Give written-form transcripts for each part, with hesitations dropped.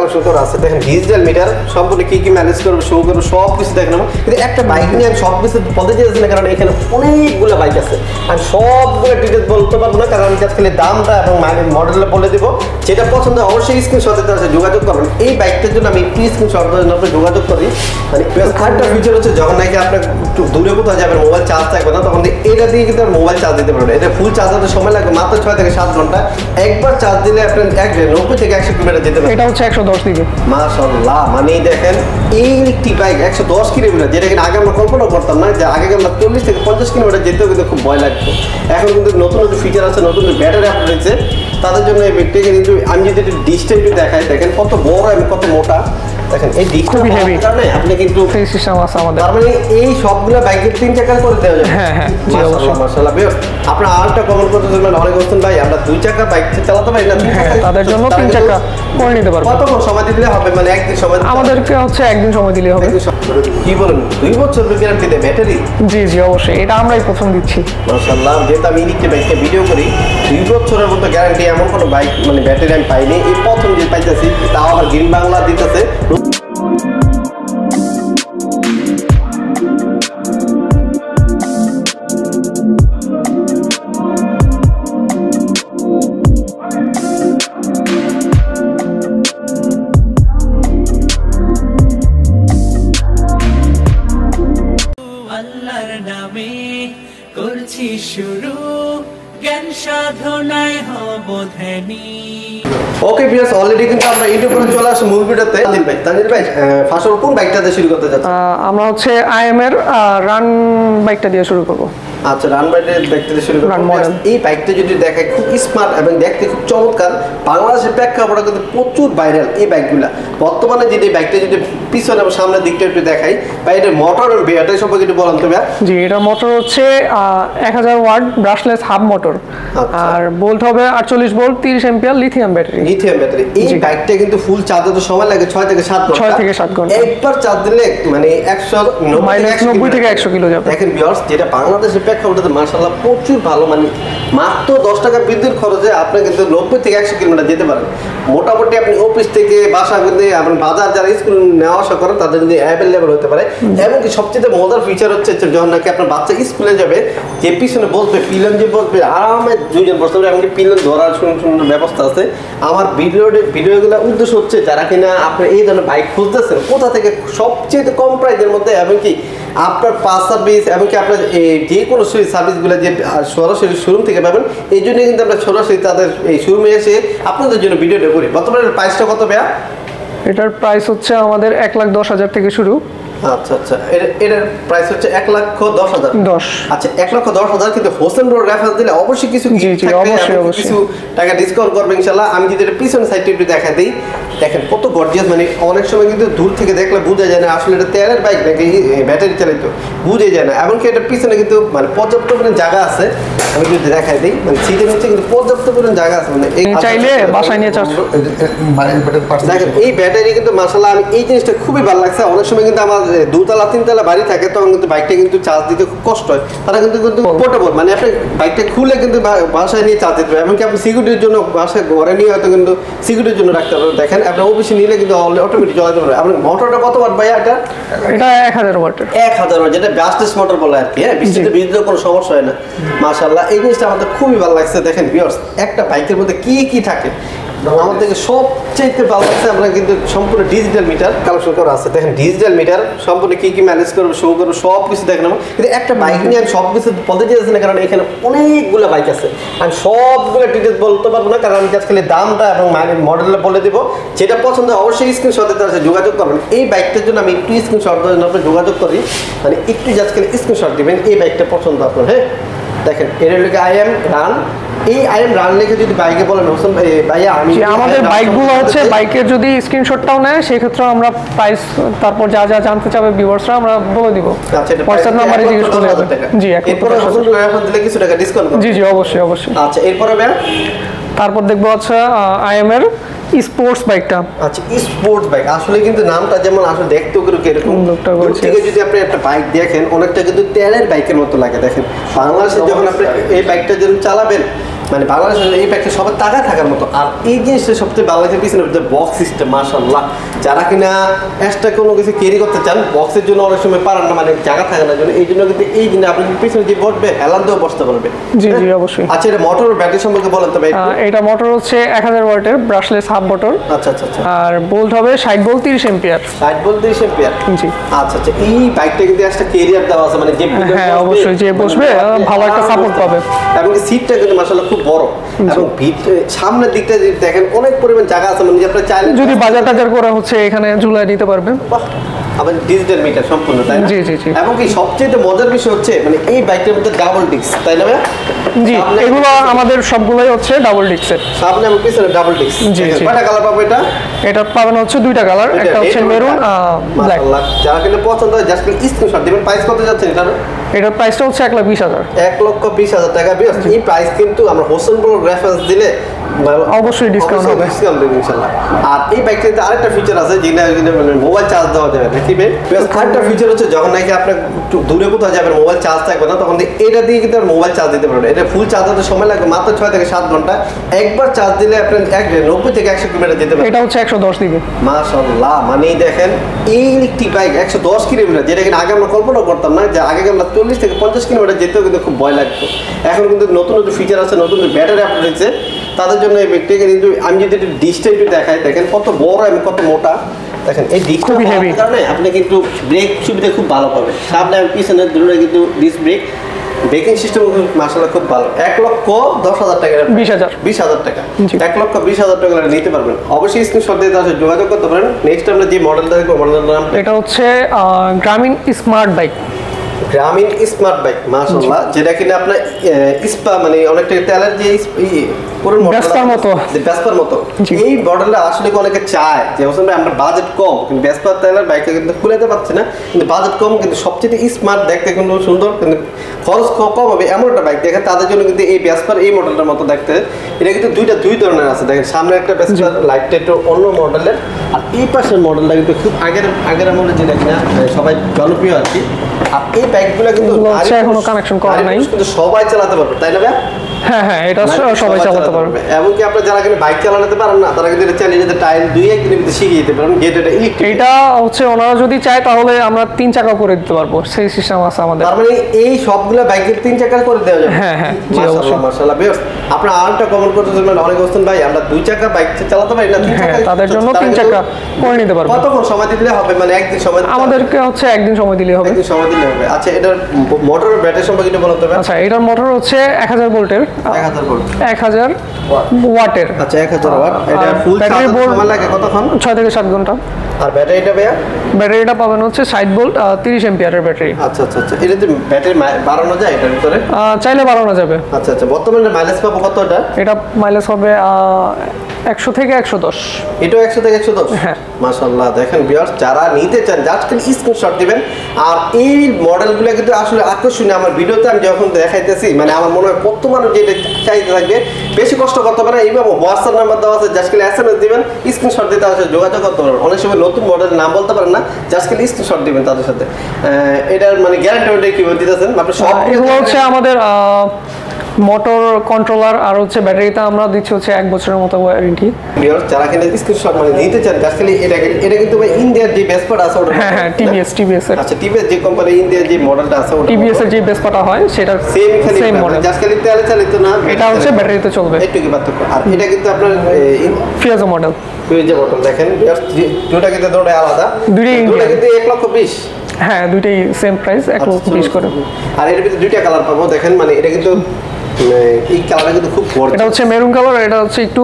Collection করা আছে। দেখেন ডিজিটাল মিটার, সম্পূর্ণ কি কি ম্যানেজ করবে, শো করবে, সব কিছু দেখেন। কিন্তু একটা বাইক নিয়ে আমি সব কিছু বলতে চাইছি না, কারণ এখানে অনেকগুলো বাইক আছে। আমি সবগুলো ডিটেলস বলতে পারবো না, কারণ আমি আজকে দামটা এবং মডেলটা বলে দেবো। যেটা পছন্দ অবশ্যই স্ক্রিনশটে তার সাথে যোগাযোগ করবেন। এই বাইকটার জন্য আমি একটু স্ক্রিনশট জন্য আপনি যোগাযোগ করি। মানে আরেকটা ফিচার হচ্ছে, যখন নাকি আপনার একটু দূরে কোথাও যাবেন, মোবাইল চার্জ থাকবে না, তখন এটা দিয়ে কিন্তু মোবাইল চার্জ দিতে পারবেন। এটা ফুল চার্জ হতে সময় লাগবে মাত্র 6 থেকে 7 ঘন্টা। একবার চার্জ দিলে আপনার 90 থেকে 100 কিলোমিটার যেতে পারবেন। এটা হচ্ছে 110 দিবে। মাশাআল্লাহ, মানে দেখেন এই একটি বাইক 110 কিলোমিটার, যেটা কিনা আগে আমরা কল্পনা করতাম না, যে আগে আমরা 40 থেকে 50 কিলোমিটার যেতেও কিন্তু খুব ভয় লাগতো। এখন কিন্তু নতুন নতুন ফিচার আছে, নতুন ব্যাটারি আপডেট হয়েছে, তাদের জন্য এই বাইকটাকে কিন্তু আমি যদি একটু ডিস্টেন্স দেখাই, দেখেন কত বড় এবং কত মোটা। দেখেন এই খুবই হেভি, কারণে আপনি কিন্তু সিস্টেম আছে আমাদের। তার মানে এই সবগুলো বাইকের 3 চাকা করে দেওয়া যাবে। হ্যাঁ হ্যাঁ, মাশাআল্লাহ মাশাআল্লাহ। বেশ, আপনারা আরেকটা কমেন্ট করতে চাইবেন, অনেক বলছেন ভাই আমরা 2 চাকা বাইক চালাতে পারি না। হ্যাঁ, তাদের জন্য 3 চাকা করে নিতে পারবেন। কতক্ষণ সময় দিলে হবে? মানে একদিন সময় আমাদেরকে হচ্ছে একদিন সময় দিলে হবে। কি বলেন, 2 বছর গ্যারান্টি দেয় ব্যাটারি? জি জি অবশ্যই, এটা আমরাই প্রথম দিচ্ছি। মাশাআল্লাহ, যেহেতু আমি ইলেকট্রিক বাইকটা ভিডিও করি, 2 বছরের মতো গ্যারান্টি এমন কোনো বাইক মানে ব্যাটারি আমি পাইনি। এই প্রথম যে পাইতেছি, তাও আবার গ্রিন বাংলা দিতেছে। আল্লাহর নামে করছি শুরু, জ্ঞান সাধনায় হব ধ্যানী। ওকে ভিউয়ার্স, অলরেডি কিন্তু আমরা ইউটিউবে চলে আসি মূল ভিডিওতে। তানজিল ভাই ফার্স্ট কোন বাইকটাতে শুরু করতে যাচ্ছেন? আমরা হচ্ছে আইএম এর রান বাইকটা দিয়ে শুরু করব। আচ্ছা, রান বাইকের দেখতে শুরু করব। এই বাইকটা যদি দেখায় খুব স্মার্ট এবং দেখতে খুব চমৎকার, বাংলাদেশের প্রেক্ষাপটে কিন্তু প্রচুর ভাইরাল এই বাইকগুলা। বর্তমানে যদি এই বাইকটা যদি পিছনে এবং সামনের দিকটা একটু দেখাই, বা এটার মোটর এবং ব্যাটারি সম্পর্কে একটু বলেন তো ভাই। জি, এটা মোটর হচ্ছে 1000 ওয়াট ব্রাশলেস হাব মোটর, আর ভোল্ট হবে 48 volt, 30 ampere lithium battery. Lithium battery. এই বাইকটা কিন্তু ফুল চার্জ হতে সময় লাগে 6 থেকে 7 ঘন্টা। 6 থেকে 7 ঘন্টা। একবার চার্জ দিলে মানে 90 থেকে 100 কিলো যাবে। দেখেন ভিউয়ার্স, যেটা বাংলাদেশের প্রেক্ষাপটে মাশাআল্লাহ প্রচুর ভালো, মানে মাত্র 10 টাকা বিদ্যুৎ খরচে আপনি কিন্তু 90 থেকে 100 কিলোমিটার যেতে পারেন। মোটামুটি আপনি অফিস থেকে বাসা কিন্তু আপনার বাজার যারা স্কুল নেওয়া আসা করেন তাদের কিন্তু অ্যাভেলেবল হতে পারে। এবং কি সবচেয়ে মজার ফিচার হচ্ছে, যখন নাকি আপনার বাচ্চা স্কুলে যাবে, যে পিছনে বসবে, পিলন যে বসবে, আরামে 2 জন বসতে পারে। এমনকি পিলন ধরার সুন্দর ব্যবস্থা আছে। আমার ভিডিওগুলোর উদ্দেশ্য হচ্ছে, যারা কিনা আপনি এই ধরনের বাইক খুঁজতেছেন, কোথা থেকে সবচেয়ে কম প্রাইসের মধ্যে, এমনকি আপনার পাস সার্ভিস, এমনকি আপনার যে কোনো সার্ভিসগুলো যে সরাসরি শোরুম থেকে পাবেন, এই জন্য কিন্তু আমরা সরাসরি তাদের এই শোরুমে এসে আপনাদের জন্য ভিডিওটা করি। বর্তমানে প্রাইসটা কত ভাইয়া? এটার প্রাইস হচ্ছে আমাদের 1,10,000 থেকে শুরু। আচ্ছা আচ্ছা, এটার প্রাইস হচ্ছে 1,10,000। 10। আচ্ছা, 1,10,000, কিন্তু হোসেন রোড রেফারেন্স দিলে অবশ্যই কিছু কিছু টাকা ডিসকাউন্ট করবে ইনশাআল্লাহ। আমি যদি এটা পিছনে সাইডটা একটু দেখা দিই, দেখেন কত গর্জিয়াস। মানে অনেক সময় কিন্তু দূর থেকে দেখলে বোঝা যায় না আসলে এটা তেলের বাইক নাকি ব্যাটারি চালিত, বোঝা যায় না। এমনকি এটা পিছনে কিন্তু মানে পর্যাপ্ত পরিমাণ জায়গা আছে। আমি যদি দেখাই দিই, মানে সিটের নিচে কিন্তু পর্যাপ্ত পরিমাণ জায়গা আছে। মানে চাইলে বাসায় নিয়ে চার্জ দেখেন এই ব্যাটারি কিন্তু মাশাআল্লাহ, আমি এই জিনিসটা খুবই ভালো লাগছে। অনেক সময় কিন্তু আমার 2তলা 3তলা বাড়ি থাকে, তখন কিন্তু বাইকটা কিন্তু চার্জ দিতে খুব কষ্ট হয়। তারা কিন্তু পোর্টেবল, মানে আপনি বাইকটা খুলে কিন্তু বাসায় নিয়ে চার্জ দিতে পারেন। এমনকি আপনি সিকিউরিটির জন্য বাসায় ঘরে নিয়ে হয়তো কিন্তু সিকিউরিটির জন্য রাখতে পারবেন। দেখেন আপনার অফিসে নিলে কিন্তু অটোমেটিক চালাতে পারবেন। আপনার মোটরটা কত ওয়াট ভাইয়া? এটা 1000 ওয়াটের। 1000 ওয়াট, যেটা ব্রাশলেস মোটর বলে আর কি। হ্যাঁ, বিদ্যুতের কোনো সমস্যা হয় না। মাশাআল্লাহ, এই জিনিসটা আমাদের খুবই ভালো লাগছে। দেখেন ভিউয়ার্স, একটা বাইকের মধ্যে কি কি থাকে আমাদের সবচেয়ে ভালো লাগছে, আমরা কিন্তু সম্পূর্ণ ডিজিটাল মিটার কালেকশন করা আছে। দেখেন ডিজিটাল মিটার সম্পূর্ণ কি কি ম্যানেজ করবে, শো করবে, সব কিছু দেখেন। কিন্তু একটা বাইক নিয়ে আমি সব কিছু বলতে চাইছি না, কারণ এখানে অনেকগুলো বাইক আছে। আমি সবগুলো ডিটেলস বলতে পারবো না, কারণ আমি আজকে দামটা এবং মডেলটা বলে দেবো। যেটা পছন্দ অবশ্যই স্ক্রিনশটে তার সাথে যোগাযোগ করবেন। এই বাইকটার জন্য আমি একটু স্ক্রিনশট জন্য আপনি যোগাযোগ করি, মানে একটু আজকে স্ক্রিনশট দিবেন এই বাইকটা পছন্দ আপনার। হ্যাঁ, দেখেন এর লিখে আইএম রান। এই আইএম রান লিখে যদি বাইকে বলেন হোসেন ভাইয়া, আমি আমাদের বাইকগুলো হচ্ছে বাইকের যদি স্ক্রিনশটটাও নেয়, সেই ক্ষেত্রে আমরা প্রাইস তারপর যা যা জানতে চাবে ভিউয়ার্সরা আমরা বলে দিব। আচ্ছা, হোয়াটসঅ্যাপ নাম্বারে জিজ্ঞেস করে যাবেন। জি, এরপর হোসেন এখন দিলে কিছু টাকা ডিসকাউন্ট করব। জি জি অবশ্যই অবশ্যই। আচ্ছা, এরপর ভাইয়া তারপর দেখবো হচ্ছে আইএম এর স্পোর্টস বাইকটা। আচ্ছা, স্পোর্টস বাইক আসলে কিন্তু নামটা যেমন আসলে দেখতেও এরকম, থেকে যদি আপনি একটা বাইক দেখেন অনেকটা কিন্তু তেলের বাইকের মতো লাগে। দেখেন বাংলাদেশে যখন আপনি এই বাইকটা যখন চালাবেন, মানে বাংলাদেশের এই প্যাকটা সবার টাকা থাকার মতো। আর এই জিনিসটা সবচেয়ে বাংলাদেশের পিছনে বক্স সিস্টেম মাশাআল্লাহ, যারা কিনা এক্সট্রা কোনো কিছু ক্যারি করতে চান বক্সের জন্য অনেক সময় পারেন না, মানে জায়গা থাকে না জন্য, এই জন্য কিন্তু এই জিনিস আপনি পিছনে যে বসবে হেলান দিয়েও বসতে পারবে। জি জি অবশ্যই। আচ্ছা, এটা মোটর ব্যাটারি সম্পর্কে বলেন তো ভাই। এটা মোটর হচ্ছে 1000 ওয়াটের ব্রাশলেস হাফ মোটর। আচ্ছা আচ্ছা আচ্ছা। আর বোল্ট হবে 60 ভোল্ট 30 এম্পিয়ার। 60 volt 30 ampere. জি। আচ্ছা আচ্ছা, এই বাইকটা কিন্তু একটা ক্যারিয়ার দেওয়া আছে, মানে যে হ্যাঁ অবশ্যই, যে বসবে ভালো একটা সাপোর্ট পাবে। এবং সিটটা কিন্তু মাশাআল্লাহ খুব বড়, এবং সামনের দিকটা যদি দেখেন অনেক পরিমাণ জায়গা আছে, মানে যে আপনারা চাইলে যদি বাজার টাজার করা হচ্ছে এখানে ঝুলাই নিতে পারবেন। আবার ডিজিটাল মিটার সম্পূর্ণ, তাই না? জি জি জি। এবং কি সবচেয়ে মজার বিষয় হচ্ছে মানে এই বাইকটার মধ্যে ডাবল ডিস্ক, তাই না ভাই? জি, এগুলো আমাদের সবগুলোই হচ্ছে ডাবল ডিস্কের। সামনে এবং পিছনে ডাবল ডিস্ক। জি জি। কয়টা কালার পাবো এটা? এটা পাবেন হচ্ছে দুইটা কালার, একটা হচ্ছে মেরুন ব্ল্যাক। মাশাআল্লাহ, যারা কিন্তু পছন্দ হয় জাস্ট স্ক্রিনশট দিবেন। প্রাইস কত যাচ্ছে এটার? এটার প্রাইসটা হচ্ছে 1,20,000। 1,20,000 টাকা। এই প্রাইস কিন্তু আমরা হোসেন ব্রো রেফারেন্স দিলে অবশ্যই ডিসকাউন্ট হবে, ডিসকাউন্ট দেব ইনশাআল্লাহ। আর এই বাইকটাতে আরেকটা ফিচার আছে, যেটা মানে মোবাইল চার্জ দেওয়া যাবে নাকি ভাই? আরেকটা ফিচার হচ্ছে যখন নাকি আপনি একটু দূরে কোথাও যাবেন, মোবাইল চার্জ থাকবে না, তখন এটা দিয়ে কিন্তু মোবাইল চার্জ দিতে পারবেন। এটা ফুল চার্জ হতে সময় লাগবে মাত্র 6 থেকে 7 ঘন্টা। একবার চার্জ দিলে আপনি 90 থেকে 100 কিলোমিটার যেতে পারবেন। এটা হচ্ছে 110 দিবে। মাশাআল্লাহ, মানে দেখেন এই ইলেকট্রিক বাইক 110 কিলোমিটার, যেটা কিনা আগে আমরা কল্পনা করতাম না, যে আগে আমরা 40 থেকে 50 কিলোমিটার যেতেও কিন্তু খুব ভয় লাগতো। এখন কিন্তু নতুন নতুন ফিচার আছে, নতুন ব্যাটারি আপডেট হয়েছে, তাদের জন্য এই বাইকটাকে কিন্তু আমি যদি একটু ডিসটা একটু দেখাই, দেখেন কত বড় এবং কত মোটা। দেখেন এই ডিস্কটা হওয়ার কারণে আপনি কিন্তু ব্রেক সুবিধা খুব ভালো পাবেন। সামনে এবং পিছনে দুটোরে কিন্তু ডিস্ক ব্রেক, ব্রেকিং সিস্টেম মাশাআল্লাহ খুব ভালো। 1,10,000 টাকা, 20,000 টাকা, 1,20,000 টাকা নিতে পারবেন। অবশ্যই স্ক্রিনশট দিয়ে তার যোগাযোগ করতে পারেন। নেক্সট আমরা যে মডেলটা দেখবো, মডেলের নাম এটা হচ্ছে গ্রামীণ স্মার্ট বাইক। গ্রামীণ স্মার্ট বাইক মাশাআল্লাহ, যেটা কিনা আপনার ইস্পা মানে অনেকটা তেলের যে পুরো ভেসপার মতো, ভেসপার মতো। এই মডেলটা আসলে অনেকে চায় যে হোসেন ভাই আমরা বাজেট কম, কিন্তু ভেসপার তেলের বাইকটা কিন্তু খুলেতে পারছি না, কিন্তু বাজেট কম কিন্তু সবচেয়ে স্মার্ট, দেখতে কিন্তু সুন্দর, কিন্তু খরচ কম হবে এমন একটা বাইক দেখেন, তাদের জন্য কিন্তু এই ভেসপার এই মডেলটার মতো দেখতে। এটা কিন্তু দুই ধরনের আছে, দেখেন সামনে একটা ভেসপার লাইটটা একটু অন্য মডেলের, আর এই পাশের মডেলটা কিন্তু খুব আগের আমলের, যেটা কিনা সবাই জনপ্রিয় আর কি। আর এই বাইকগুলো কিন্তু এখনো কানেকশন করা নাই, কিন্তু সবাই চালাতে পারবে, তাই না ভাই? হ্যাঁ হ্যাঁ, এটা সবাই চালাতে পারবে। এমনকি আপনারা যারা কিন্তু বাইক চালাতে পারেন না, তারা কিন্তু এটা চালিয়ে যেতে টাইল 2-1 দিনের ভিতরে শিখে যেতে পারেন। যেটা ইলেকট্রিক, এটা হচ্ছে ওনারা যদি চায় তাহলে আমরা 3 চাকা করে দিতে পারবো, সেই সিস্টেম আছে আমাদের। তার মানে এই সবগুলা বাইকের 3 চাকা করে দেওয়া যাবে। হ্যাঁ হ্যাঁ, মাশাআল্লাহ মাশাআল্লাহ। বেশ, আপনারা আরেকটা কমেন্ট করতেছেন অনেক হোসেন ভাই আমরা 2 চাকা বাইক চালাতে পারি না, 3 চাকা, তাদের জন্য 3 চাকা করে নিতে পারবো। কতক্ষণ সময় দিলে হবে? মানে একদিন সময় আমাদেরকে হচ্ছে একদিন সময় দিলে হবে। একদিন সময় দিলে হবে। আচ্ছা, এটার মোটর ব্যাটারি সম্পর্কে একটু বলতে হবে। আচ্ছা, এটার মোটর হচ্ছে 1000 ভোল্টের, 1000 ভোল্ট, 1000 ওয়াটের। আচ্ছা 1000 ওয়াট। এটা ফুল চার্জ সময় লাগে কতক্ষণ? 6 থেকে 7 ঘন্টা। আর ব্যাটারিটা ভাইয়া? ব্যাটারিটা পাবেন হচ্ছে 60 ভোল্ট 30 এম্পিয়ারের ব্যাটারি। আচ্ছা আচ্ছা আচ্ছা। এটা যে ব্যাটারি বাড়ানো যায় এটার ভিতরে? চাইলে বাড়ানো যাবে। আচ্ছা আচ্ছা। বর্তমানে মাইলেজ পাবো কত এটা? এটা মাইলেজ হবে 100 থেকে 110। এটাও 100 থেকে 110? হ্যাঁ। মাশাআল্লাহ, দেখেন ভিউয়ার্স, যারা নিতে চান জাস্ট খালি স্ক্রিনশট দিবেন। আর এই মডেলগুলো কিন্তু আসলে আকর্ষণীয়। আমার ভিডিওতে আমি যখন দেখাইতেছি, মানে আমার মনে হয় কত মানুষ যেটা চাইতে থাকবে, বেশি কষ্ট করতে পারে। এইভাবে হোয়াটসঅ্যাপ নাম্বার দেওয়া আছে, জাস্ট খালি SMS দিবেন, স্ক্রিনশট দিতে আছে, যোগাযোগ করতে পারবেন। অনেক সময় নতুন মডেল নাম বলতে পারেন না, জাস্ট খালি স্ক্রিনশট দিবেন তাদের সাথে। এটার মানে গ্যারান্টি কি দিতেছেন আপনি? সব এগুলো হচ্ছে আমাদের মোটর কন্ট্রোলার আর হচ্ছে ব্যাটারিতে আমরা দিচ্ছি হচ্ছে 1 বছরের মতো ওয়ারেন্টি। যারা কিনা স্ক্রিনশট মানে নিতে চান, জাস্ট খালি এটা কিন্তু ভাই ইন্ডিয়ার যে বেসপাটা আছে ওটা। হ্যাঁ হ্যাঁ, টিভিএস এর। আচ্ছা, টিভিএস যে কোম্পানি ইন্ডিয়ার যে মডেলটা আছে ওটা, টিভিএস এর যে বেসপাটা হয় সেটা সেম মডেল, জাস্ট খালি তেলে চালিত না, এটা হচ্ছে ব্যাটারিতে চলবে। একটু কি পার্থক্য। আর এটা কিন্তু আপনার ফিয়াজো মডেল, যে মডেল দেখেন দুটো কিন্তু দুটোই আলাদা, দুটো কিন্তু 1,20,000। হ্যাঁ, দুটোই সেম প্রাইস, 1,20,000 করে। আর এর ভিতরে দুইটা কালার পাবো, দেখেন মানে এটা কিন্তু এই কালারটা কিন্তু খুব বড়। এটা হচ্ছে মেরুন কালার, এটা হচ্ছে একটু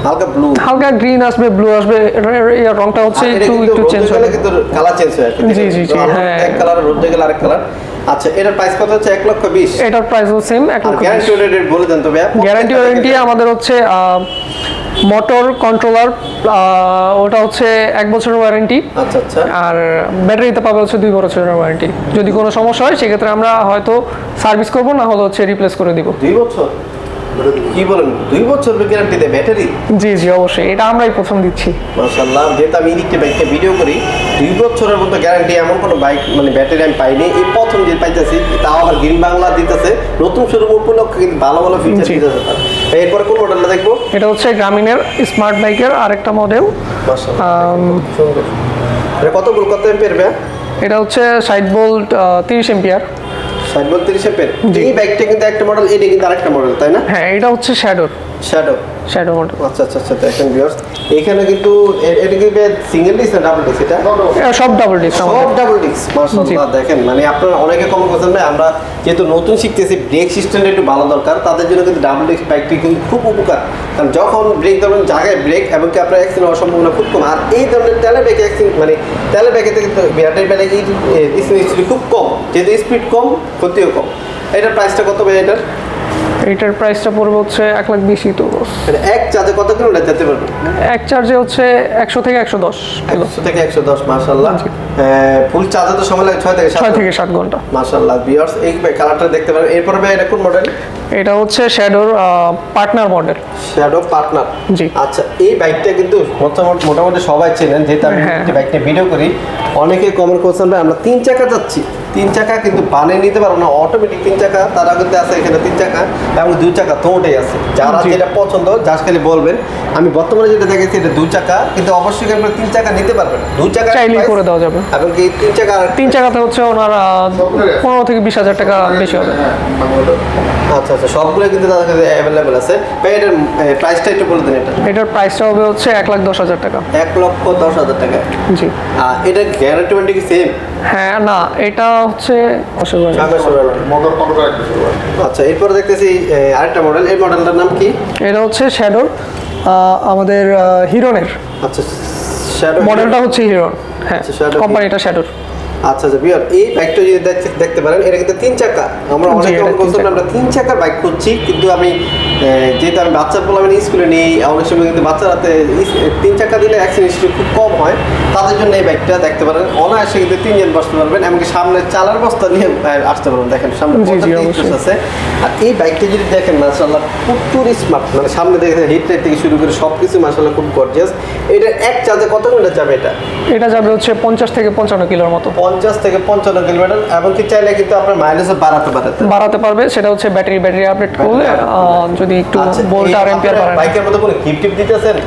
হালকা ব্লু, হালকা গ্রিন আসবে, ব্লু আসবে। এর রংটা হচ্ছে একটু চেঞ্জ হবে, কিন্তু কালার চেঞ্জ হয়। জি জি জি, হ্যাঁ, এক কালার রোদ গেল আরেক কালার। আচ্ছা, এটার প্রাইস কত হচ্ছে? 1,20,000। এটার প্রাইসও সেম 1,20,000। গ্যারান্টি ওয়ারেন্টি বলে দেন তো ভাই। গ্যারান্টি ওয়ারেন্টি আমাদের হচ্ছে মোটর কন্ট্রোলার, ওটা হচ্ছে 1 বছরের ওয়ারেন্টি। আচ্ছা আচ্ছা। আর ব্যাটারিতে পাবে হচ্ছে 2 বছরের ওয়ারেন্টি। যদি কোনো সমস্যা হয় সেক্ষেত্রে আমরা হয়তো সার্ভিস করবো, না হলে হচ্ছে রিপ্লেস করে দিব। 2 বছর? কি বলেন 2 বছর গ্যারান্টি দেয় ব্যাটারি? জি জি অবশ্যই, এটা আমরাই প্রথম দিচ্ছি। মাশাআল্লাহ, যেহেতু আমি ইলেকট্রিক বাইকটা ভিডিও করি 2 বছরের মতো গ্যারান্টি এমন কোনো বাইক মানে ব্যাটারি আমি পাইনি, এই প্রথম যে পাইতেছি, তাও আবার গ্রিন বাংলা দিতেছে নতুন শোরুম উপলক্ষে, কিন্তু ভালো ভালো ফিচার দিতেছে। এরপর কোন মডেলটা দেখবো? এটা হচ্ছে গ্রামীণের স্মার্ট বাইকের আরেকটা মডেল। মাশাআল্লাহ সুন্দর। এটা কত ভোল্ট কত অ্যাম্পিয়ার ভাই? এটা হচ্ছে 60 ভোল্ট 30 অ্যাম্পিয়ার। 60 volt 30 ampere. এই বাইকটা কিন্তু একটা মডেল, এটা কিন্তু আরেকটা মডেল, তাই না? হ্যাঁ, এটা হচ্ছে শ্যাডো মডেল। আচ্ছা আচ্ছা আচ্ছা, দেখেন ভিউয়ার্স, এখানে কিন্তু এটা কি সিঙ্গেল ডিস্ক না ডাবল ডিস্ক? এটা সব ডাবল ডিস্ক। সব ডাবল ডিস্ক। মাশাআল্লাহ, দেখেন মানে আপনারা অনেকে কমেন্ট করছেন না, আমরা যেহেতু নতুন শিখতেছি, ব্রেক সিস্টেমটা একটু ভালো দরকার, তাদের জন্য কিন্তু ডাবল ডিস্ক বাইকটি কিন্তু খুব উপকার। কারণ যখন ব্রেক ধরবেন জায়গায় ব্রেক, এবং কি আপনার অ্যাক্সিডেন্ট হওয়ার সম্ভাবনা খুব কম। আর এই ধরনের তেলে ব্রেক অ্যাক্সিডেন্ট মানে তেলে ব্রেকেতে কিন্তু ব্যাটারি ব্যাটারি স্পিড খুব কম, যেহেতু স্পিড কম ক্ষতিও কম। এটার প্রাইসটা কত ভাই? এটার প্রাইসটা পড়বে হচ্ছে 1,20,000 তো। মানে এক চার্জে কত কিলোমিটার যেতে পারবে? এক চার্জে হচ্ছে 100 থেকে 110 কিলো। 100 থেকে 110। মাশাআল্লাহ, ফুল চার্জে তো সময় লাগে 6 থেকে 7 ঘন্টা। মাশাআল্লাহ ভিউয়ার্স, এই কালারটা দেখতে পারেন। এরপর ভাই এটা কোন মডেল? এটা হচ্ছে শ্যাডোর পার্টনার মডেল। শ্যাডো পার্টনার, জি। আচ্ছা, এই বাইকটা কিন্তু মোটামুটি সবাই চেনেন, যেহেতু আমি বাইকটা ভিডিও করি। অনেকে কমেন্ট করছেন ভাই আমরা 3 চাকা যাচ্ছি, 3 চাকা কিন্তু বানিয়ে নিতে পারবো না, অটোমেটিক 3 চাকা তারা কিন্তু আছে এখানে 3 চাকা এবং 2 চাকা তোটাই আছে। যারা যেটা পছন্দ জাস্ট খালি বলবেন। আমি বর্তমানে যেটা দেখেছি এটা 2 চাকা, কিন্তু অবশ্যই আপনারা 3 চাকা নিতে পারবেন। 2 চাকা চাইলেই করে দেওয়া যাবে। এবং কি 3 চাকাতে হচ্ছে ওনার 15 থেকে 20,000 টাকা বেশি হবে। আচ্ছা আচ্ছা, সবগুলো কিন্তু তাদের কাছে অ্যাভেলেবল আছে। ভাই এটার প্রাইসটা একটু বলে দিন। এটার প্রাইসটা হবে হচ্ছে 1,10,000 টাকা। 1,10,000 টাকা, জি। আর এটা গ্যারান্টি ওয়ারেন্টি কি সেম? হ্যাঁ, না, এটা হচ্ছে আচ্ছা। এরপর দেখতেছি আরেকটা মডেল, এই মডেলটার নাম কি? এটা হচ্ছে শ্যাডোর, আমাদের হিরনের। আচ্ছা, শ্যাডো মডেলটা হচ্ছে হিরন। হ্যাঁ, কোম্পানিটা শ্যাডোর। আচ্ছা আচ্ছা বিয়ার, এই বাইকটা যদি দেখতে পারেন, এটা কিন্তু 3 চাকা। আমরা অনেক আমরা 3 চাকার বাইক খুঁজছি, কিন্তু আমি যেহেতু আমি বাচ্চার বলে আমি স্কুলে নেই, অনেক সময় কিন্তু বাচ্চারাতে 3 চাকা দিলে অ্যাক্সিডেন্ট খুব কম হয়, তাদের জন্য এই বাইকটা দেখতে পারেন। অনায়াসে কিন্তু 3 জন বসতে পারবেন, এমনকি সামনে চালার বস্তা নিয়ে আসতে পারবেন। দেখেন সামনে আছে। আর এই বাইকটা যদি দেখেন মাশাআল্লাহ প্রচুর স্মার্ট, মানে সামনে দেখেন হেডলাইট থেকে শুরু করে সব কিছু মাশাআল্লাহ খুব গর্জিয়াস। এটা এক চার্জে কত কিলোমিটার যাবে? এটা যাবে হচ্ছে 50 থেকে 55 কিলোর মতো। 50 থেকে 55 কিলোমিটার। এমনকি চাইলে কিন্তু আপনার মাইলেজ বাড়াতে পারবে। সেটা হচ্ছে ব্যাটারি আপডেট করলে যদি একটু ভোল্ট আর অ্যাম্পিয়ার বাড়ায়। বাইকের মধ্যে কোনো গিফট দিতেছেন?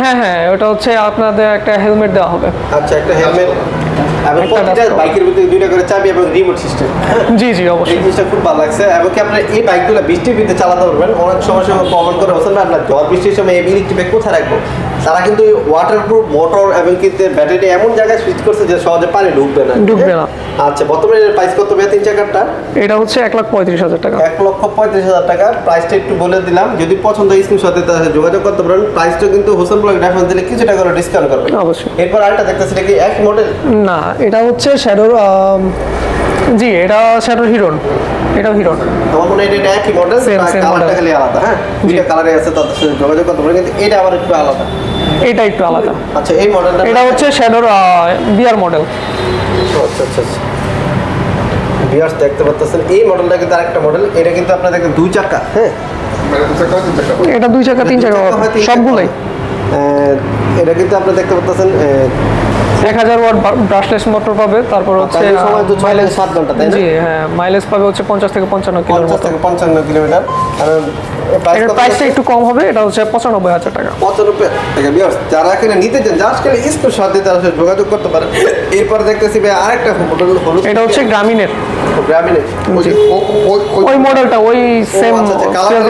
হ্যাঁ, ওটা হচ্ছে আপনাদের একটা হেলমেট দেওয়া হবে। আচ্ছা, একটা হেলমেট এবং প্রতিটা বাইকের ভিতরে 2টা করে চাবি এবং রিমোট সিস্টেম। জি জি অবশ্যই, এই জিনিসটা খুব ভালো লাগছে। এবং কি আপনারা এই বাইকগুলো বৃষ্টির ভিতরে চালাতে পারবেন। অনেক সময় কমেন্ট করে বলছেন আপনার ঝড় বৃষ্টির সময় এই ইলেকট্রিক বাইক কোথায় রাখবো? তারা কিন্তু ওয়াটারপ্রুফ মোটর এবং কিন্তু ব্যাটারি এমন জায়গায় সুইচ করছে যে সহজে পানি ঢুকবে না। আচ্ছা, বর্তমানে এর প্রাইস কত ভাই 3 চাকারটা? এটা হচ্ছে 1,35,000 টাকা। 1,35,000 টাকা। প্রাইসটা একটু বলে দিলাম, যদি পছন্দ হয় স্ক্রিনশটে তার সাথে যোগাযোগ করতে পারেন। প্রাইসটা কিন্তু হোসেন ব্লগ রেফারেন্স দিলে কিছু টাকা করে ডিসকাউন্ট করবেন অবশ্যই। এরপর আরেকটা দেখতেছি, এটা কি এক মডেল? না, এটা হচ্ছে শ্যাডোর, জি, এটা শ্যাডোর হিরন। এটাও হিরন। আমার মনে হয় এটা একই মডেল, কালারটা খালি আলাদা। হ্যাঁ, দুইটা কালারে আছে, তাদের সাথে যোগাযোগ করতে পারেন, কিন্তু এটা আবার একটু আলাদা। এটা একটু আলাদা। আচ্ছা, এই মডেলটা এটা হচ্ছে শ্যাডোর বিআর মডেল। আচ্ছা আচ্ছা আচ্ছা, বিআরস দেখতে পাচ্ছেন। এই মডেলটা কিন্তু আরেকটা মডেল। এটা কিন্তু আপনারা দেখেন 2 চাকা। হ্যাঁ, এটা 2 চাকা 3 চাকা সবগুলাই। এটা কিন্তু আপনারা দেখতে পাচ্ছেন 1000 ওয়াট ব্রাশলেস মোটর পাবে। তারপর হচ্ছে মাইলেজ 7 ঘন্টা, তাই না? জি হ্যাঁ, মাইলেজ পাবে হচ্ছে 50 থেকে 55 কিলোমিটার। 50 থেকে 55 কিলোমিটার। আর এর প্রাইসটা একটু কম হবে, এটা হচ্ছে 95,000 টাকা। 95 টাকা। ভিউয়ার্স, যারা এখানে নিতে চান জাস্ট খালি স্ক্রিনশট দিয়ে তার সাথে যোগাযোগ করতে পারেন। এরপর দেখতেছি ভাই আরেকটা মডেল হলো, এটা হচ্ছে গ্রামীণের। গ্রামীণের ওই মডেলটা, ওই সেম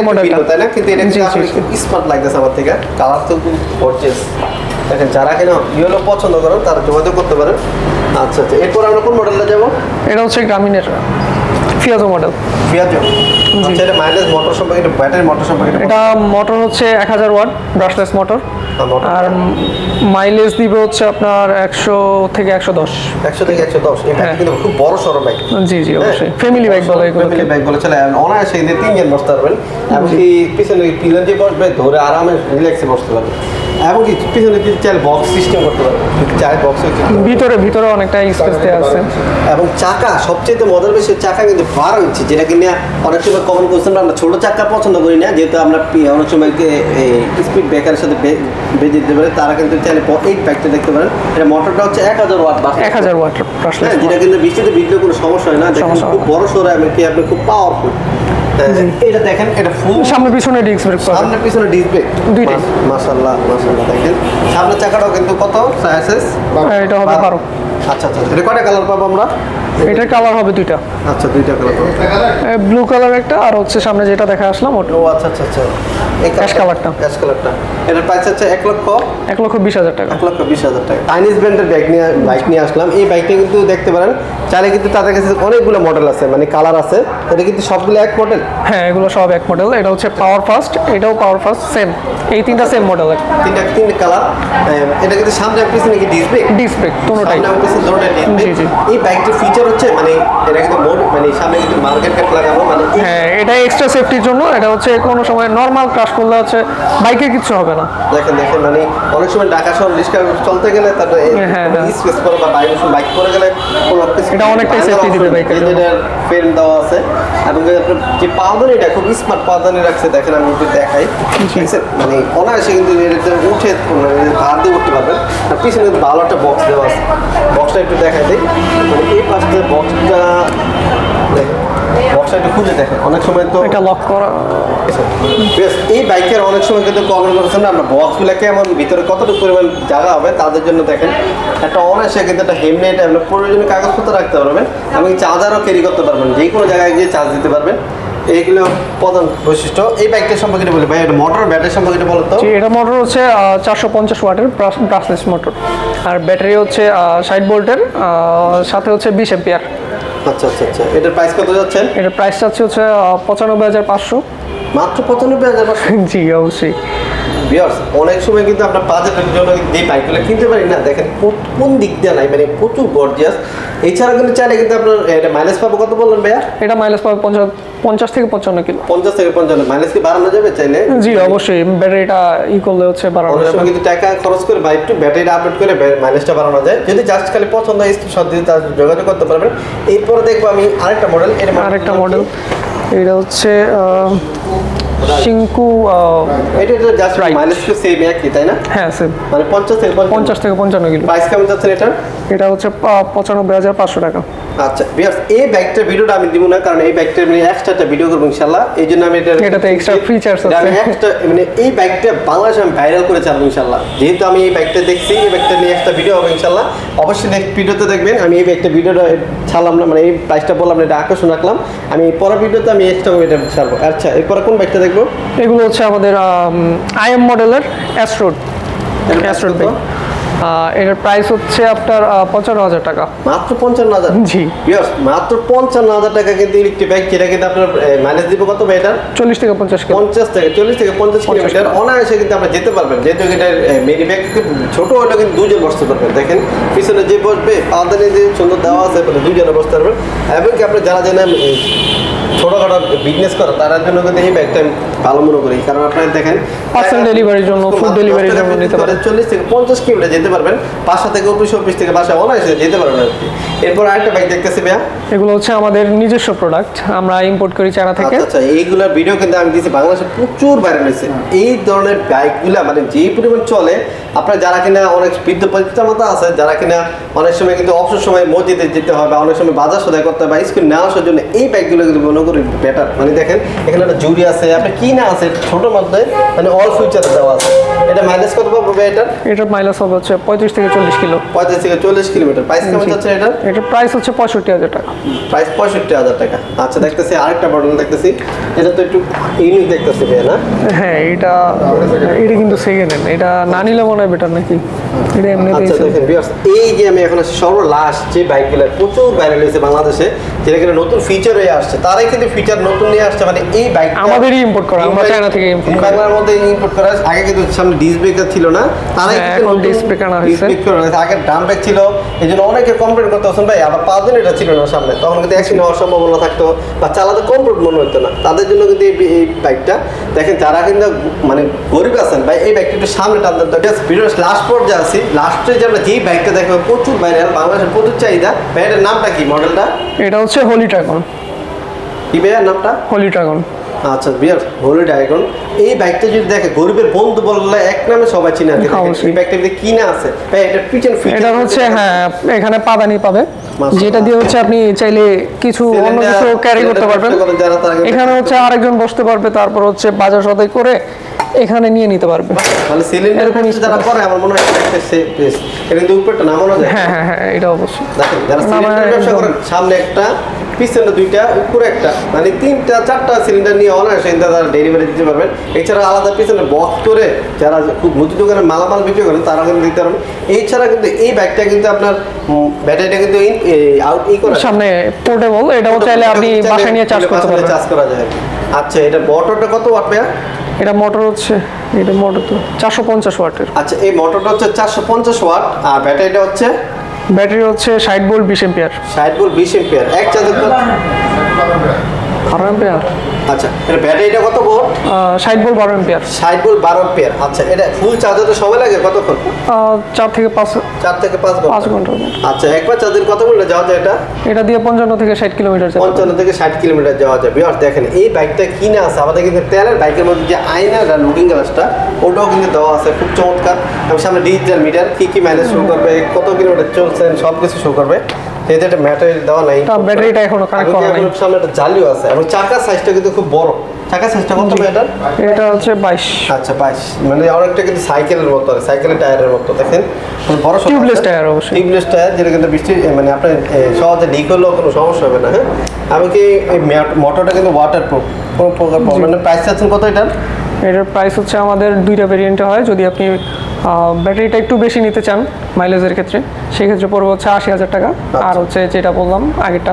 মডেলটা, তাই না? কিন্তু এটা কিন্তু আসলে খুব স্মার্ট লাগতেছে আমার থেকে। কালার তো খুব গর্জিয়াস। দেখেন, যারা কিনা ইয়েলো পছন্দ করেন তারা যোগাযোগ করতে পারেন। আচ্ছা আচ্ছা, এরপর আমরা কোন মডেলটা যাব? এটা হচ্ছে গ্রামীণের ফিয়াজো মডেল। ফিয়াজো, আচ্ছা। এটা মাইলেজ মোটর সম্পর্কে, ব্যাটারি মোটর সম্পর্কে? এটা মোটর হচ্ছে 1000 ওয়াট ব্রাশলেস মোটর। আর মাইলেজ দিবে হচ্ছে আপনার 100 থেকে 110। 100 থেকে 110। এই বাইক কিন্তু খুব বড় সড়ো বাইক। জি জি অবশ্যই ফ্যামিলি বাইক বলে এগুলো। ফ্যামিলি বাইক বলে চলে অনায়াসে কিন্তু 3 জন বসতে পারবেন, এমনকি পিছনে পিলন যে বসবে ধরে আরামে রিল্যাক্সে বসতে পারবেন, এমনকি পিছনে যদি চাইলে বক্স সিস্টেম করতে পারবেন, চার বক্স ভিতরে অনেকটা স্পেস দেওয়া আছে। এবং চাকা সবচেয়ে মজার বিষয়, চাকা কিন্তু 12 ইঞ্চি, যেটা কিনা অনেক সময় কমন কোশ্চেন আমরা ছোট চাকা পছন্দ করি না, যেহেতু আমরা অনেক সময় স্পিড ব্রেকারের সাথে বেজে দিতে পারে, তারা কিন্তু চাইলে এই বাইকটা দেখতে পারেন। এটা মোটরটা হচ্ছে 1000 ওয়াট, 1000 ওয়াট, যেটা কিন্তু বৃষ্টিতে ভিজলে কোনো সমস্যা হয় না। দেখেন খুব বড় সড়ো, এমনকি আপনি খুব পাওয়ারফুল। এটা দেখেন, এটা ফুল সামনে পিছনে ডিস্ক ব্রেক, সামনে পিছনে ডিস্ক ব্রেক দুইটাই। মাশাআল্লাহ মাশাআল্লাহ। দেখেন সামনে চাকাটাও কিন্তু কত সাইজেস, এটা হবে 12। আচ্ছা আচ্ছা, এটা কয়টা কালার পাবো আমরা? এটার কালার হবে দুইটা। আচ্ছা, দুইটা কালার পাবো, ব্লু কালার একটা, আর হচ্ছে সামনে যেটা দেখা আসলাম ওটা। ও আচ্ছা আচ্ছা আচ্ছা, এই ক্যাশ কালারটা। ক্যাশ কালারটা, এটার প্রাইস হচ্ছে 1,20,000 টাকা। 1,20,000 টাকা। চাইনিজ ব্র্যান্ডের বাইক নিয়ে আসলাম। এই বাইকটা কিন্তু দেখতে পারেন, চাইলে কিন্তু তাদের কাছে অনেকগুলো মডেল আছে, মানে কালার আছে। এটা কিন্তু সবগুলো এক মডেল? হ্যাঁ, এগুলো সব এক মডেল। এটা হচ্ছে পাওয়ার ফাস্ট, এটাও পাওয়ার ফাস্ট, সেম। এই তিনটা সেম মডেল, তিনটা কালার। এটা কিন্তু সামনে আর পিছনে কি ডিসপ্লে? ডিসপ্লে কোনোটাই। সামনে আর পিছনে দুটোটাই ডিসপ্লে। এই বাইকটির ফিচার হচ্ছে মানে এটা কিন্তু মানে সামনে কিন্তু মার্কেট ক্যাপ লাগানো, মানে হ্যাঁ, এটা এক্সট্রা সেফটির জন্য। এটা হচ্ছে কোনো সময় নরমাল ক্রাশ করলে হচ্ছে বাইকে কিছু হবে না। দেখেন দেখেন, মানে অনেক সময় ঢাকা শহর রিস্কা চলতে গেলে তারপরে স্পেস করে বা বাইক করে গেলে এটা অনেকটাই সেফটি দিবে বাইকের জন্য। এটার ফ্রেম দেওয়া আছে, এবং যে পাওদানি, এটা খুব স্মার্ট পাওদানি রাখছে। দেখেন আমি একটু দেখাই, মানে অনায়াসে কিন্তু এটাতে উঠে ভার দিয়ে উঠতে পারবেন। আর পিছনে ভালো একটা বক্স দেওয়া আছে, বক্সটা একটু দেখাই দিই। মানে এই পাশে বক্সটা একটু খুলে দেখেন, অনেক সময় তো এটা লক করা। এই বাইকের অনেক সময় কিন্তু কমেন্ট করেছেন না, আমরা বক্সগুলো কেমন, ভিতরে কতটুকু পরিমাণ জায়গা হবে, তাদের জন্য দেখেন একটা অনায়াসে কিন্তু একটা হেলমেট, আপনার প্রয়োজনীয় কাগজপত্র রাখতে পারবেন, এবং চার্জারও ক্যারি করতে পারবেন, যে কোনো জায়গায় গিয়ে চার্জ দিতে পারবেন। এইগুলো প্রধান বৈশিষ্ট্য। এই বাইকটার সম্পর্কে বলি ভাই, এটা মোটর ব্যাটারি সম্পর্কে বলো তো। এটা মোটর হচ্ছে 450 ওয়াটের ব্রাশলেস মোটর, আর ব্যাটারি হচ্ছে 60 ভোল্টের, সাথে হচ্ছে 20 এম্পিয়ার। আচ্ছা আচ্ছা আচ্ছা, এটার প্রাইস কত যাচ্ছেন? এটার প্রাইস হচ্ছে 95,500। মাত্র 95,500? জি অবশ্যই। ভিউয়ার্স, অনেক সময় কিন্তু আমরা বাজেটের জন্য যে বাইকগুলো কিনতে পারি না, দেখেন কোন দিক দিয়ে নাই, মানে প্রচুর গর্জিয়াস। এছাড়া কিন্তু চাইলে কিন্তু আপনার এটা মাইলেজ পাবো কত বললেন ভাইয়া? এটা মাইলেজ পাবে 50 থেকে 55 কিলো। 50 থেকে 55। মাইলেজ কি বাড়ানো যাবে চাইলে? জি অবশ্যই, ব্যাটারিটা করলে হচ্ছে বাড়ানো যাবে। কিন্তু টাকা খরচ করে বা একটু ব্যাটারিটা আপডেট করে মাইলেজটা বাড়ানো যায়। যদি জাস্ট খালি পছন্দ হয় স্ক্রিনশট দিয়ে তার যোগাযোগ করতে পারবেন। এরপরে দেখবো আমি আরেকটা মডেল। আরেকটা মডেল, এটা হচ্ছে শিঙ্কু। এটা জাস্ট মাইলেজ তো সেম একই, তাই না? হ্যাঁ সেম, মানে 50 থেকে 55 কিলো। প্রাইস কেমন যাচ্ছে এটা? এটা হচ্ছে 95,500 টাকা। আচ্ছা ভিউয়ার্স, এই বাইকটার ভিডিওটা আমি দিব না, কারণ এই বাইকটার মানে এক্সট্রা একটা ভিডিও করব ইনশাআল্লাহ। এই জন্য আমি এটাতে এক্সট্রা ফিচারস আছে, আমি এক্সট্রা মানে এই বাইকটা বাংলাদেশে আমি ভাইরাল করে ছাড়বো ইনশাআল্লাহ। যেহেতু আমি এই বাইকটা দেখছি, এই বাইকটা নিয়ে একটা ভিডিও হবে ইনশাআল্লাহ। অবশ্যই নেক্সট ভিডিওতে দেখবেন। আমি এই বাইকটা ভিডিওটা ছাড়লাম না, মানে এই প্রাইসটা বললাম, এটা আকর্ষণ রাখলাম। আমি পরের ভিডিওতে আমি এক্সট্রা এটা ছাড়বো। আচ্ছা, এরপরে কোন বাইকটা দেখবো? এগুলো হচ্ছে আমাদের আইএম মডেলের অ্যাস্ট্রোড বাইক। এটার প্রাইস হচ্ছে আপনার 55,000 টাকা। মাত্র 55,000? জি ভিউয়ার্স, মাত্র 55,000 টাকা কিন্তু ইলেকট্রিক বাইক, যেটা কিন্তু আপনার মাইলেজ দিব কত ভাই? এটা 40 থেকে 50 কিলো। 40 থেকে 50 কিলোমিটার অনায়াসে কিন্তু আমরা যেতে পারবেন। যেহেতু এটা মিনি ব্যাগ ছোট হলেও কিন্তু দুজন বসতে পারবেন। দেখেন পিছনে যে বসবে, পাদানি যে সুন্দর দেওয়া আছে, দুজনে বসতে পারবেন। এমনকি আপনি যারা জানেন ছোটখাটো বিজনেস করে, তার জন্য কিন্তু এই ব্যাগটা ভালো মনে করি। কারণ আপনারা দেখেন পার্সেল ডেলিভারির জন্য, ফুড ডেলিভারির জন্য নিতে পারেন। 40 থেকে 50 কিলোমিটার যেতে পারবেন, বাসা থেকে অফিস থেকে বাসা অনায়াসে যেতে পারবেন আর কি। এরপর আরেকটা বাইক দেখতেছি ভাইয়া, এগুলো হচ্ছে আমাদের নিজস্ব প্রোডাক্ট, আমরা ইম্পোর্ট করি চায়না থেকে। আচ্ছা, এইগুলোর ভিডিও কিন্তু আমি দিয়েছি, বাংলাদেশে প্রচুর ভাইরাল হয়েছে। এই ধরনের বাইকগুলা মানে যেই পরিমাণ চলে, আপনার যারা কিনা অনেক বৃদ্ধ পিতামাতা আছে, যারা কিনা অনেক সময় কিন্তু অবসর সময় মসজিদে যেতে হয়, বা অনেক সময় বাজার সদাই করতে হয়, বা স্কুল না আসার জন্য এই বাইকগুলো কিন্তু মনে করি বেটার। মানে দেখেন এখানে একটা জুড়ি আছে, আপনার কি না আছে ছোট মধ্যে, মানে অল ফিউচার দেওয়া আছে। এটা মাইলেজ কত পাবো এটার? এটার মাইলেজ হবে হচ্ছে 35 থেকে 40 কিলো। 35 থেকে 40 কিলোমিটার। প্রাইস কেমন যাচ্ছে এটা? এটার প্রাইস হচ্ছে 65,000 টাকা। প্রাইস 65,000 টাকা। আচ্ছা, দেখতেছি আরেকটা মডেল দেখতেছি, এটা তো একটু ইউনিক দেখতেছি ভাই, না? হ্যাঁ, এটা কিন্তু সেকেন্ড হ্যান্ড, এটা না নিলে মনে হয় বেটার নাকি। এটা এমনিতেই আচ্ছা দেখেন viewers, এই যে আমি এখন সর্বলাস্ট যে বাইকগুলো প্রচুর ভাইরাল হয়েছে বাংলাদেশে, যেটা কিনা নতুন ফিচার হয়ে আসছে, তারাই কিন্তু ফিচার নতুন নিয়ে আসছে। মানে এই বাইক আমাদেরই ইম্পোর্ট করা, আমরা চায়না থেকে ইম্পোর্ট করা। বাংলার মধ্যে ইম্পোর্ট করা হয়েছে। আগে কিন্তু সামনে ডিস্ক ব্রেকার ছিল না, তারাই হ্যাঁ, কিন্তু এখন নতুন disc brake আনা হয়েছে। disc brake করা হয়েছে। আগে ড্রাম ব্রেক ছিল, এই জন্য অনেকে কমপ্লেন করতে আসেন ভাই আবার 5 দিন এটা ছিল না সামনে, তখন কিন্তু অ্যাক্সিডেন্ট হওয়ার সম্ভাবনা থাকতো বা চালাতে কমফোর্ট মনে হতো না। তাদের জন্য কিন্তু এই বাইকটা দেখেন, যারা কিন্তু মানে গরিব আছেন ভাই, এই বাইকটা একটু সামনে টানতে তো ভিডিওর লাস্ট পর্যায়ে আছি। লাস্টে যে আমরা যেই বাইকটা দেখবো প্রচুর ভাইরাল, বাংলাদেশের প্রচুর চাহিদা, ভাইটার নামটা কি মডেলটা? এটা হচ্ছে হোলি ড্রাগন। কি ভাইয়ার নামটা? হোলি ড্রাগন। আচ্ছা বিয়ার, হোলি ড্রাগন। এই বাইকটা যদি দেখে গরিবের বন্ধু বললে এক নামে সবাই চিনে আর কি। অবশ্যই। এই বাইকটা যদি কিনা আছে ভাই, এটা পিছন ফিচার এটা হচ্ছে হ্যাঁ, এখানে পাদানি পাবে, মাশাআল্লাহ। যেটা দিয়ে হচ্ছে আপনি চাইলে কিছু অন্য কিছু ক্যারি করতে পারবেন। যারা তারা এখানে হচ্ছে আরেকজন বসতে পারবে, তারপর হচ্ছে বাজার সদাই করে এখানে নিয়ে নিতে পারবে। মানে সিলিন্ডার এরকম যারা করে আমার মনে হয় একটা সেফ প্লেস। এটা কিন্তু উপরটা নামানো যায়। হ্যাঁ হ্যাঁ হ্যাঁ, এটা অবশ্যই। দেখেন যারা নামায় সিলিন্ডার ব্যবসা একদম। করেন, সামনে একটা, পিছনে দুইটা, উপরে একটা, মানে 3-4টা সিলিন্ডার নিয়ে অনায়াসে তারা ডেলিভারি দিতে পারবেন। এছাড়া আলাদা পিছনে বক্স করে যারা খুব মুদি দোকানে মালামাল বিক্রি করেন তারা কিন্তু দিতে পারবেন। এছাড়া কিন্তু এই ব্যাগটা কিন্তু আপনার ব্যাটারিটা কিন্তু আউট করে সামনে পোর্টেবল, এটাও চাইলে আপনি বাসায় নিয়ে চার্জ করতে পারবেন। চার্জ করা যায়। আচ্ছা এটা মোটরটা কত ওয়াট ভাইয়া? এটা মোটর হচ্ছে, এটা মোটর তো 450 ওয়াটের। আচ্ছা এই মোটরটা হচ্ছে 450 ওয়াট, আর ব্যাটারিটা হচ্ছে ব্যাটারি হচ্ছে 60 ভোল্ট 20 এম্পিয়ার। 60 volt 20 ampere. এক চার্জের কত? 12 এম্পিয়ার। আচ্ছা এটা ব্যাটারিটা কত volt? 60 volt 12 ampere. 60 volt 12 ampere. আচ্ছা এটা ফুল চার্জ হতে সময় লাগে কতক্ষণ? 4 থেকে 5 4 থেকে 5 ঘন্টা। ঘন্টা। আচ্ছা একবার চার্জের কত কিলোমিটার যাওয়া যায় এটা? এটা দিয়ে 55 থেকে 60 কিলোমিটার যাবে। 55 থেকে 60 কিলোমিটার যাওয়া যায়। বিয়ার দেখেন এই বাইকটা কিনে আছে আমাদের কিন্তু তেলের বাইকের মধ্যে যে আয়নাটা লুকিং গ্লাসটা ওটাও কিন্তু দেওয়া আছে, খুব চমৎকার। আমি সামনে ডিজিটাল মিটার কি মাইলেজ শো করবে, কত কিলোমিটার চলছেন সব কিছু শো করবে। যেহেতু এটা ম্যাটারি দেওয়া নাই, ব্যাটারিটা এখনো কানেক্ট করা নাই। সামনে একটা জালিও আছে এবং চাকার সাইজটা কিন্তু খুব বড়। চাকার সাইজটা কত এটা? এটা হচ্ছে 22। আচ্ছা 22, মানে অনেকটা কিন্তু সাইকেলের মতো, সাইকেলের টায়ারের মতো। দেখেন বড় টিউবলেস টায়ার অবশ্যই। টিউবলেস টায়ার, যেটা কিন্তু বৃষ্টি মানে আপনার সহজে লিক হলেও কোনো সমস্যা হবে না। হ্যাঁ এমনকি এই মোটরটা কিন্তু ওয়াটারপ্রুফ, কোনো প্রকার প্রবলেম নেই। প্রাইস চাচ্ছেন কত এটার? এটার প্রাইস হচ্ছে আমাদের দুইটা ভেরিয়েন্টে হয়। যদি আপনি ব্যাটারিটা একটু বেশি নিতে চান মাইলেজের ক্ষেত্রে, সেক্ষেত্রে পড়বে হচ্ছে 80,000 টাকা। আর হচ্ছে যেটা বললাম আগেরটা,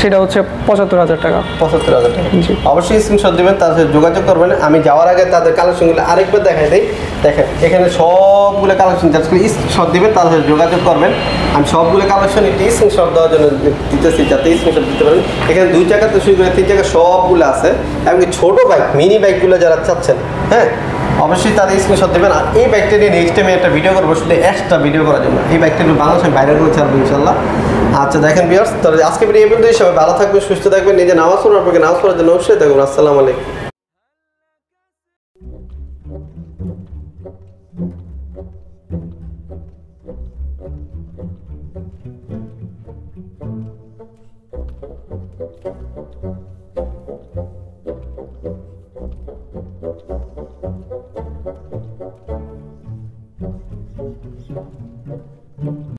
সেটা হচ্ছে 75,000 টাকা। 75,000 টাকা। জি। অবশ্যই স্ক্রিনশট দেবেন, তার সাথে যোগাযোগ করবেন। আমি যাওয়ার আগে তাদের কালেকশনগুলো আরেকবার দেখাই দিই। দেখেন এখানে সবগুলো কালেকশন, জাস্ট স্ক্রিনশট দিবেন, তার সাথে যোগাযোগ করবেন। আমি সবগুলো কালেকশন একটি স্ক্রিনশট দেওয়ার জন্য দিতেছি, যাতে স্ক্রিনশট দিতে পারেন। এখানে 2 চাকা তো শুরু করে 3 চাকা সবগুলো আছে। এমনকি ছোটো বাইক, মিনি বাইকগুলো যারা চাচ্ছেন, হ্যাঁ অবশ্যই তাদের স্ক্রিনশট দেবেন। আর এই বাইকটা নিয়ে নেক্সট টাইমে একটা ভিডিও করবো, শুধু এক্সট্রা ভিডিও করার জন্য। এই বাইকটা একটু বাংলাদেশে ভাইরাল করে ছাড়বো ইনশাল্লাহ। আচ্ছা দেখেন ভিউয়ার্স, তাহলে আজকে ভিডিও এই পর্যন্তই। সবাই ভালো থাকবেন, সুস্থ থাকবেন, নিজে নামাজ পড়ুন, আপনাকে নামাজ পড়ার জন্য অবশ্যই থাকবেন। আসসালামু আলাইকুম।